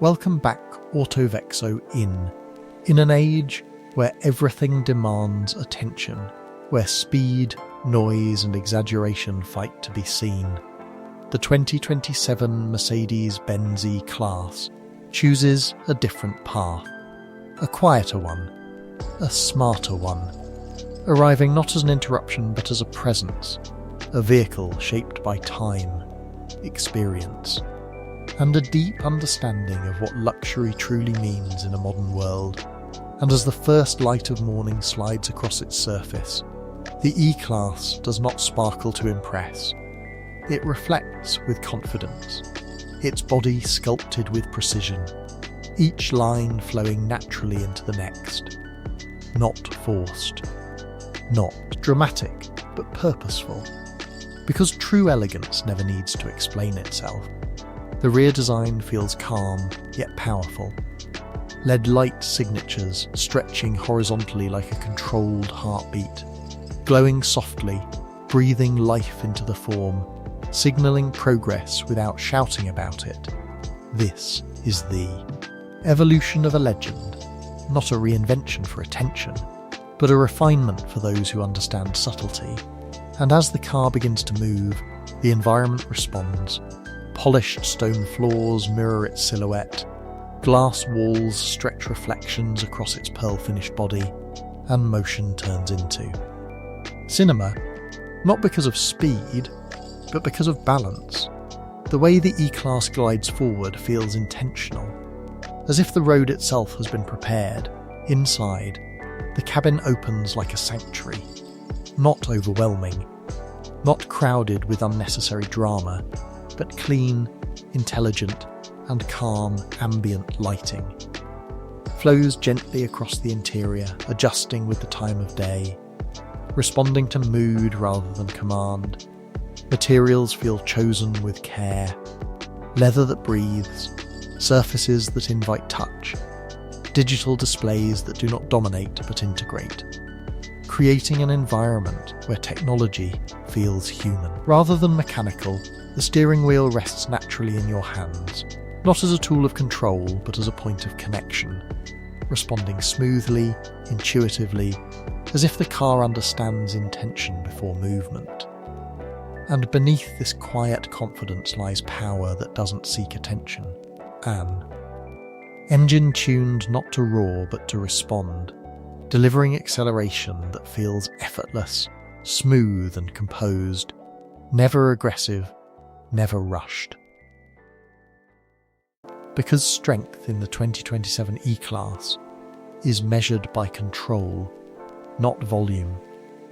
Welcome back, Autovexo in an age where everything demands attention, where speed, noise and exaggeration fight to be seen. The 2027 Mercedes-Benz E-Class chooses a different path, a quieter one, a smarter one, arriving not as an interruption but as a presence, a vehicle shaped by time, experience, and a deep understanding of what luxury truly means in a modern world. And as the first light of morning slides across its surface, the E-Class does not sparkle to impress. It reflects with confidence, its body sculpted with precision, each line flowing naturally into the next. Not forced, not dramatic, but purposeful. Because true elegance never needs to explain itself. The rear design feels calm, yet powerful. LED light signatures stretching horizontally like a controlled heartbeat, glowing softly, breathing life into the form, signalling progress without shouting about it. This is the evolution of a legend, not a reinvention for attention, but a refinement for those who understand subtlety. And as the car begins to move, the environment responds. Polished stone floors mirror its silhouette, glass walls stretch reflections across its pearl-finished body, and motion turns into cinema, not because of speed, but because of balance. The way the E-Class glides forward feels intentional, as if the road itself has been prepared. Inside, the cabin opens like a sanctuary, not overwhelming, not crowded with unnecessary drama, but clean, intelligent, and calm ambient lighting. Flows gently across the interior, adjusting with the time of day, responding to mood rather than command. Materials feel chosen with care. Leather that breathes, surfaces that invite touch, digital displays that do not dominate but integrate, creating an environment where technology feels human. Rather than mechanical, the steering wheel rests naturally in your hands, not as a tool of control but as a point of connection, responding smoothly, intuitively, as if the car understands intention before movement. And beneath this quiet confidence lies power that doesn't seek attention. An engine tuned not to roar but to respond, delivering acceleration that feels effortless, smooth and composed, never aggressive, never rushed. Because strength in the 2027 E-Class is measured by control, not volume,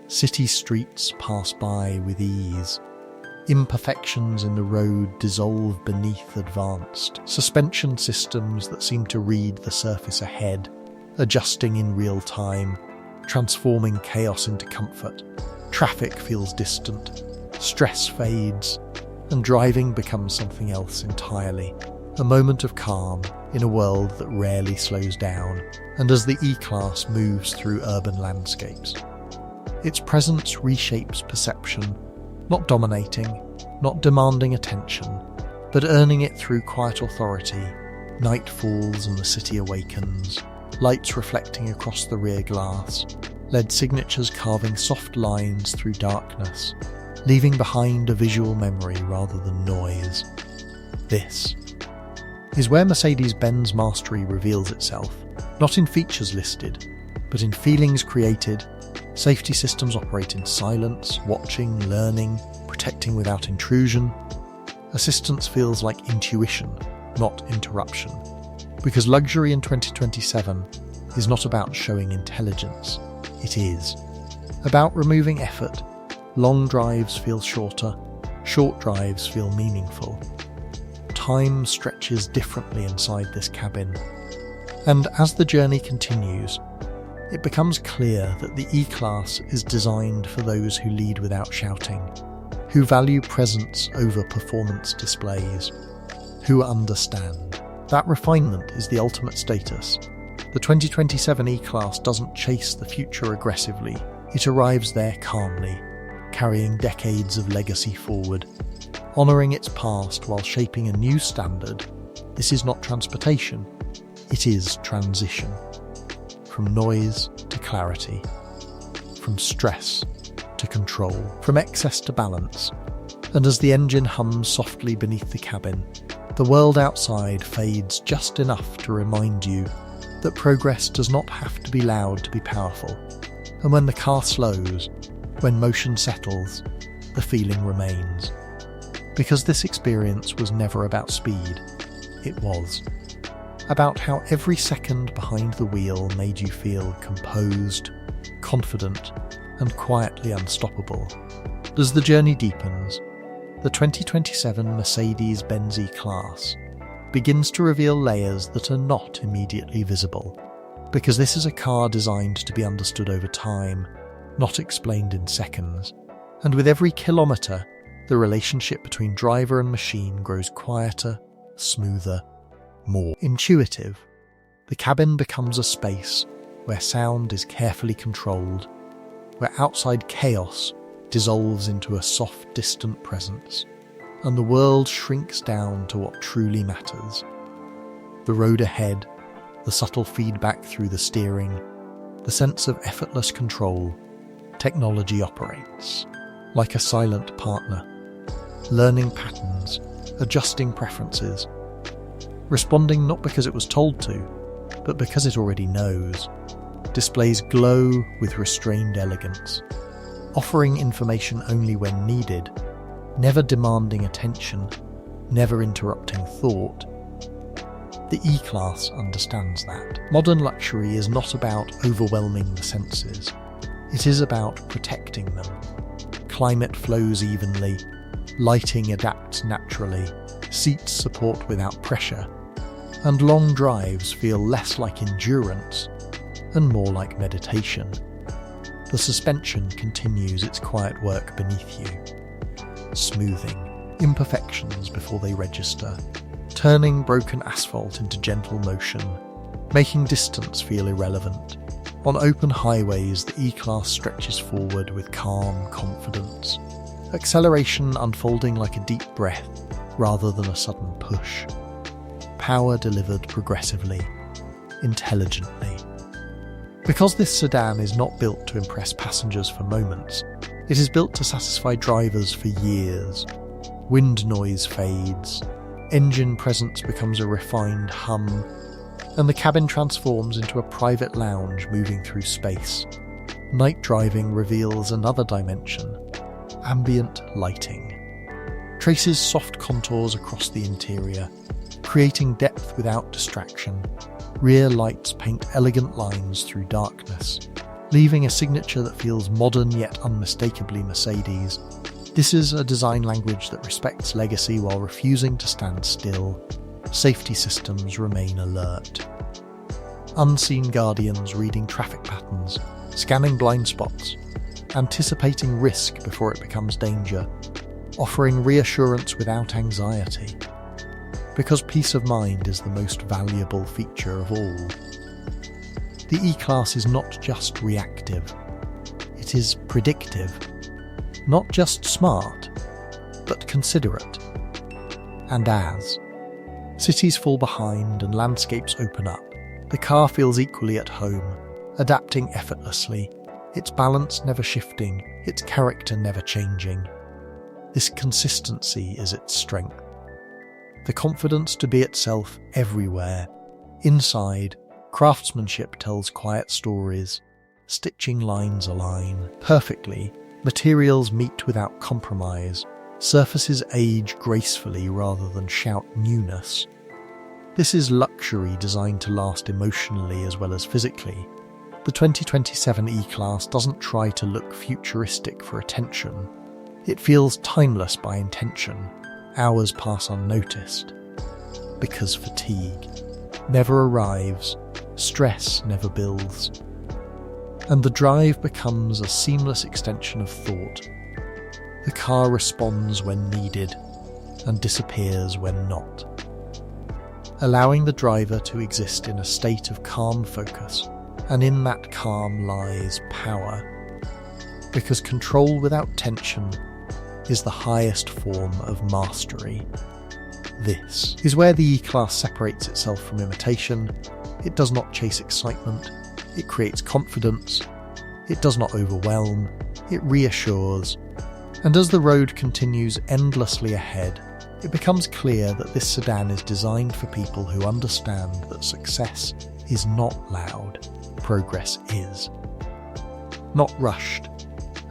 city streets pass by with ease. Imperfections in the road dissolve beneath advanced suspension systems that seem to read the surface ahead, adjusting in real time, transforming chaos into comfort. Traffic feels distant, stress fades, and driving becomes something else entirely. A moment of calm in a world that rarely slows down, and as the E-Class moves through urban landscapes. Its presence reshapes perception, not dominating, not demanding attention, but earning it through quiet authority. Night falls and the city awakens, lights reflecting across the rear glass, LED signatures carving soft lines through darkness, leaving behind a visual memory rather than noise. This is where Mercedes-Benz mastery reveals itself, not in features listed, but in feelings created. Safety systems operate in silence, watching, learning, protecting without intrusion. Assistance feels like intuition, not interruption. Because luxury in 2027 is not about showing intelligence, it is about removing effort. Long drives feel shorter, short drives feel meaningful. Time stretches differently inside this cabin, and as the journey continues, it becomes clear that the E-Class is designed for those who lead without shouting, who value presence over performance displays, who understand. That refinement is the ultimate status. The 2027 E-Class doesn't chase the future aggressively, it arrives there calmly, carrying decades of legacy forward, honouring its past while shaping a new standard, This is not transportation, it is transition. From noise to clarity, from stress to control, from excess to balance. And as the engine hums softly beneath the cabin, the world outside fades just enough to remind you that progress does not have to be loud to be powerful. And when the car slows, when motion settles, the feeling remains. Because this experience was never about speed, it was about how every second behind the wheel made you feel composed, confident, and quietly unstoppable. As the journey deepens, the 2027 Mercedes-Benz E-Class begins to reveal layers that are not immediately visible, because this is a car designed to be understood over time, not explained in seconds. And with every kilometre, the relationship between driver and machine grows quieter, smoother, more intuitive. The cabin becomes a space where sound is carefully controlled, where outside chaos dissolves into a soft, distant presence, and the world shrinks down to what truly matters. The road ahead, the subtle feedback through the steering, the sense of effortless control. Technology operates like a silent partner, learning patterns, adjusting preferences, responding not because it was told to, but because it already knows. Displays glow with restrained elegance, offering information only when needed, never demanding attention, never interrupting thought. The E-Class understands that. Modern luxury is not about overwhelming the senses. It is about protecting them. Climate flows evenly, lighting adapts naturally, seats support without pressure, and long drives feel less like endurance and more like meditation. The suspension continues its quiet work beneath you, smoothing imperfections before they register, turning broken asphalt into gentle motion, making distance feel irrelevant. On open highways, the E-Class stretches forward with calm confidence, acceleration unfolding like a deep breath rather than a sudden push. Power delivered progressively, intelligently. Because this sedan is not built to impress passengers for moments, it is built to satisfy drivers for years. Wind noise fades, engine presence becomes a refined hum, and the cabin transforms into a private lounge moving through space. Night driving reveals another dimension, ambient lighting. Traces soft contours across the interior, creating depth without distraction. Rear lights paint elegant lines through darkness, leaving a signature that feels modern yet unmistakably Mercedes. This is a design language that respects legacy while refusing to stand still. Safety systems remain alert. Unseen guardians reading traffic patterns, scanning blind spots, anticipating risk before it becomes danger, offering reassurance without anxiety. Because peace of mind is the most valuable feature of all. The E-Class is not just reactive, it is predictive. Not just smart, but considerate. And as cities fall behind and landscapes open up, the car feels equally at home, adapting effortlessly, its balance never shifting, its character never changing. This consistency is its strength. The confidence to be itself everywhere. Inside, craftsmanship tells quiet stories, stitching lines align perfectly, materials meet without compromise, surfaces age gracefully rather than shout newness. This is luxury designed to last emotionally as well as physically. The 2027 E-Class doesn't try to look futuristic for attention. It feels timeless by intention. Hours pass unnoticed. Because fatigue never arrives, stress never builds, and the drive becomes a seamless extension of thought. The car responds when needed and disappears when not, allowing the driver to exist in a state of calm focus, and in that calm lies power, because control without tension is the highest form of mastery. This is where the E-Class separates itself from imitation. It does not chase excitement, it creates confidence, it does not overwhelm, it reassures. And as the road continues endlessly ahead, it becomes clear that this sedan is designed for people who understand that success is not loud, progress is. Not rushed,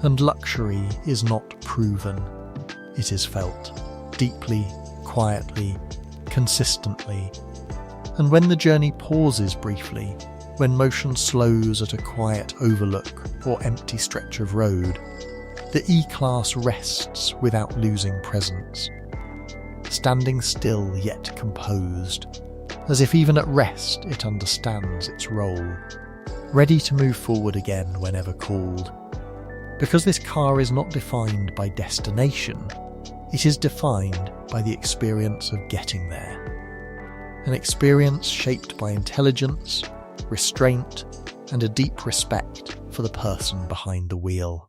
and luxury is not proven. It is felt, deeply, quietly, consistently. And when the journey pauses briefly, when motion slows at a quiet overlook or empty stretch of road, the E-Class rests without losing presence, standing still yet composed, as if even at rest it understands its role, ready to move forward again whenever called. Because this car is not defined by destination, it is defined by the experience of getting there. An experience shaped by intelligence, restraint, and a deep respect for the person behind the wheel.